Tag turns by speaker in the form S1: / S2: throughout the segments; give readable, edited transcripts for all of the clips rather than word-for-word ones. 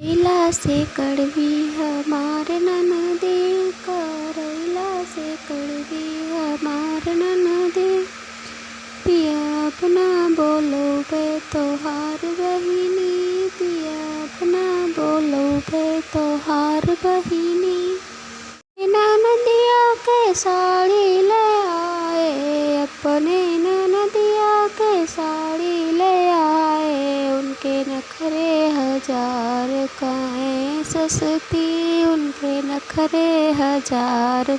S1: करैला से कड़वी हमार ननदी, करैला से कड़वी हमार ननदी। पिया अपना बोलोबे तोहार बहिनी, पिया अपना बोलोबे तोहार बहिनी। ननदिया के साड़ी ले आए, अपने ननदिया के साड़ी ले आए। उनके नखरे हजार काहे सस्ती, उनके नखरे हजार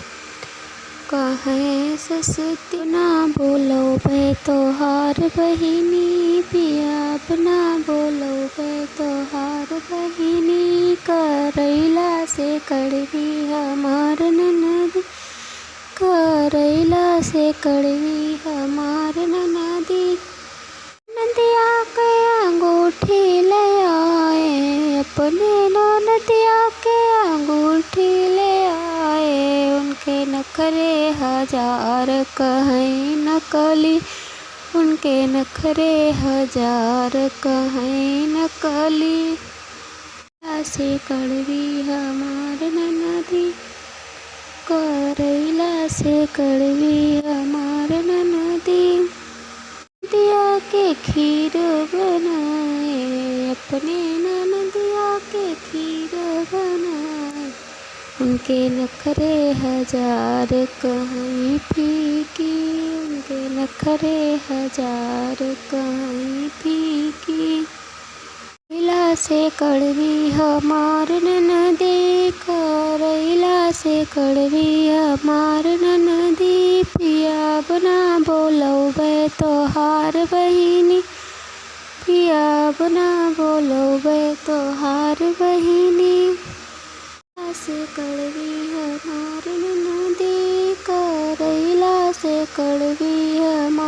S1: काहे सस्ती। ना बोलोबे तोहार बहिनी, पिया अपना बोलोबे तोहार बहिनी। करैला से कड़वी हमार ननदी, करैला से कड़वी हमार ननदी। नदिया के अंगूठी ले आए, अपने ननदिया के अंगूठी ले आए। उनके नखरे हजार कहीं नकली, उनके नखरे हजार कहीं नकली। करैला से कड़वी हमार ननदी, करैला से कड़वी हमार ननदी। दिया के खीर बनाए, अपने ननदिया के खीर बनाए। उनके नखरे हजार कहीं फीकी, उनके नखरे हजार कहीं फीकी। करैला से कड़वी हमार ननदी, करैला से कड़वी हमार ननदी। पिया अपना बोलोबे तोहार बहिनी, पिया अपना बोलोबे तोहार बहिनी। करैला से कड़वी हमार ननदी, करैला से कड़वी हमार